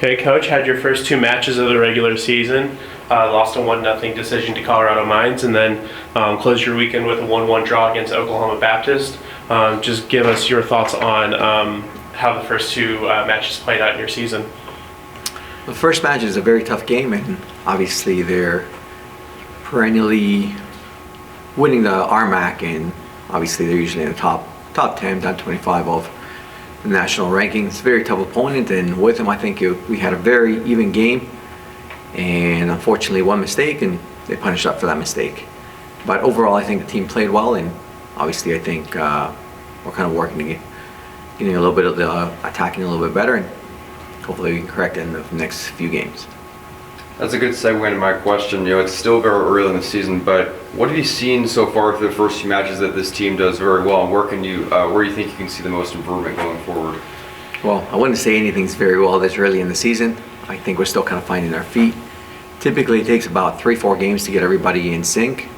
Okay, Coach, had your first two matches of the regular season. Lost a 1-0 decision to Colorado Mines, and then closed your weekend with a 1-1 draw against Oklahoma Baptist. Just give us your thoughts on how the first two matches played out in your season. The first match is a very tough game, and obviously they're perennially winning the RMAC, and obviously they're usually in the top 10, top 25 of the national rankings. Very tough opponent, and with them I think we had a very even game, and unfortunately one mistake, and they punished up for that mistake. But overall I think the team played well, and obviously I think we're kind of working to getting a little bit of the attacking a little bit better, and hopefully we can correct it in the next few games. That's a good segue into my question. It's still very early in the season, but what have you seen so far through the first few matches that this team does very well, and where do you think you can see the most improvement going forward? Well, I wouldn't say anything's very well this early in the season. I think we're still kind of finding our feet. Typically it takes about 3-4 games to get everybody in sync.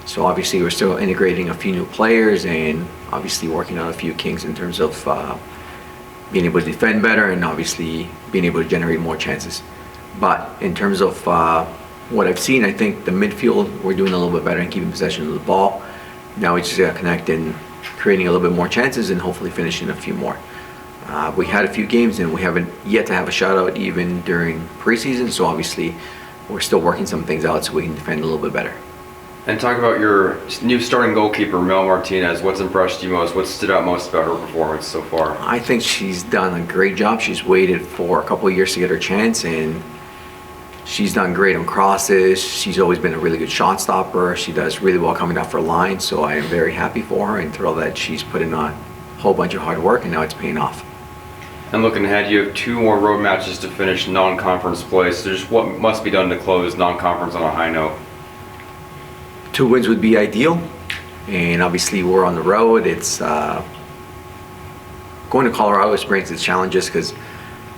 So obviously we're still integrating a few new players, and obviously working on a few kinks in terms of being able to defend better, and obviously being able to generate more chances. But in terms of what I've seen, I think the midfield, we're doing a little bit better in keeping possession of the ball. Now we just got to connect in creating a little bit more chances and hopefully finishing a few more. We had a few games and we haven't yet to have a shutout even during preseason, so obviously we're still working some things out so we can defend a little bit better. And talk about your new starting goalkeeper, Mel Martinez. What's impressed you most? What stood out most about her performance so far? I think she's done a great job. She's waited for a couple of years to get her chance, and she's done great on crosses. She's always been a really good shot stopper. She does really well coming off her line, so I am very happy for her and thrilled that she's put in a whole bunch of hard work, and now it's paying off. And looking ahead, you have 2 more road matches to finish non-conference play, so just what must be done to close non-conference on a high note? 2 wins would be ideal, and obviously we're on the road. It's going to Colorado always brings its challenges, because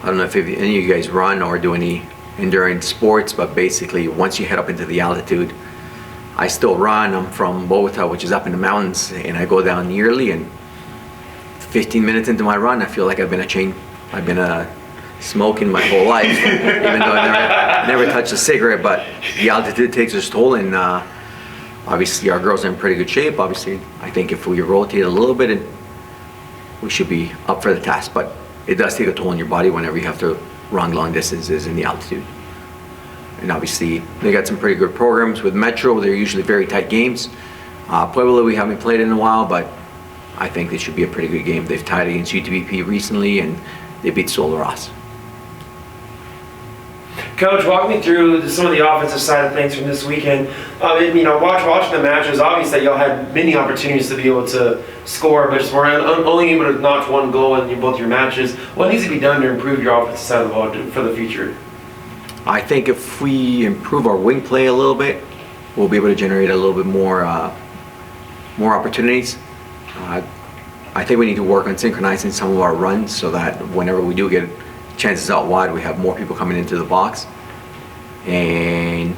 I don't know if any of you guys run or do any endurance sports, but basically once you head up into the altitude, I still run. I'm from Bogota, which is up in the mountains, and I go down yearly, and 15 minutes into my run I feel like I've been smoking my whole life, even though I never touched a cigarette. But the altitude takes its toll, and obviously our girls are in pretty good shape. Obviously I think if we rotate a little bit, we should be up for the task, but it does take a toll on your body whenever you have to run long distances in the altitude. And obviously they got some pretty good programs with Metro. They're usually very tight games. Puebla we haven't played in a while, but I think this should be a pretty good game. They've tied against UTBP recently, and they beat Solaras. Coach, walk me through some of the offensive side of things from this weekend. Watching the matches, obviously y'all had many opportunities to be able to score, but just were only able to notch 1 goal in both your matches. What needs to be done to improve your offensive side of the ball for the future? I think if we improve our wing play a little bit, we'll be able to generate a little bit more opportunities. I think we need to work on synchronizing some of our runs so that whenever we do get chances out wide, we have more people coming into the box. And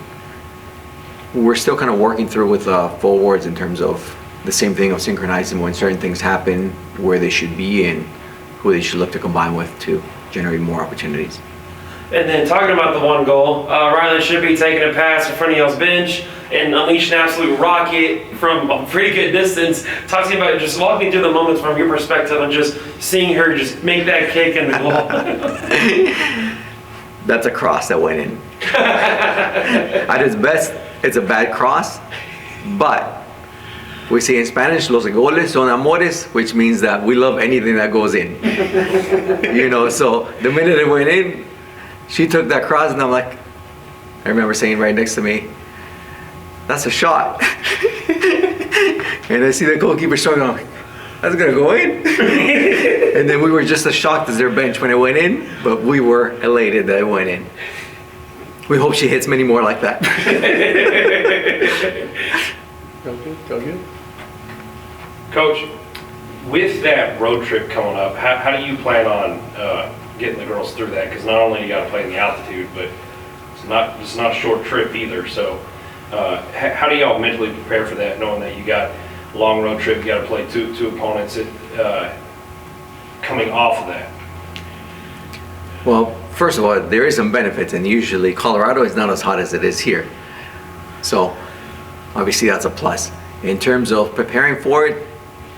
we're still kind of working through with forwards in terms of the same thing of synchronizing when certain things happen, where they should be and who they should look to combine with to generate more opportunities. And then talking about the 1 goal, Riley should be taking a pass in front of y'all's bench and unleash an absolute rocket from a pretty good distance. Talk to me about, just walk me through the moments from your perspective and just seeing her just make that kick in the goal. That's a cross that went in. At its best, it's a bad cross, but we say in Spanish, los goles son amores, which means that we love anything that goes in. So the minute it went in, she took that cross, and I remember saying right next to me, that's a shot. And I see the goalkeeper struggling, I'm like, that's gonna go in. And then we were just as shocked as their bench when it went in, but we were elated that it went in. We hope she hits many more like that. Go good. Coach, with that road trip coming up, how do you plan on getting the girls through that? Because not only you got to play in the altitude, but it's not a short trip either. So how do y'all mentally prepare for that, knowing that you got a long road trip, you got to play two opponents coming off of that? Well, first of all, there is some benefits, and usually Colorado is not as hot as it is here. So obviously that's a plus. In terms of preparing for it,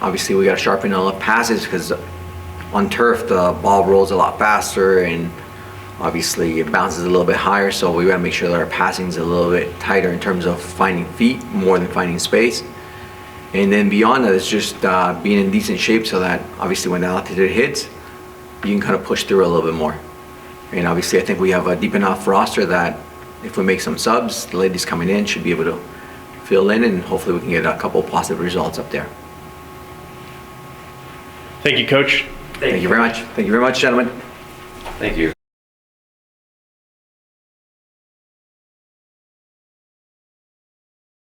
obviously we got to sharpen all the passes because on turf the ball rolls a lot faster and obviously it bounces a little bit higher, so we got to make sure that our passing is a little bit tighter in terms of finding feet more than finding space. And then beyond that, it's just being in decent shape so that obviously when the altitude hits, you can kind of push through a little bit more. And obviously I think we have a deep enough roster that if we make some subs, the ladies coming in should be able to fill in, and hopefully we can get a couple positive results up there. Thank you, Coach. Thank you very much. Thank you very much, gentlemen. Thank you.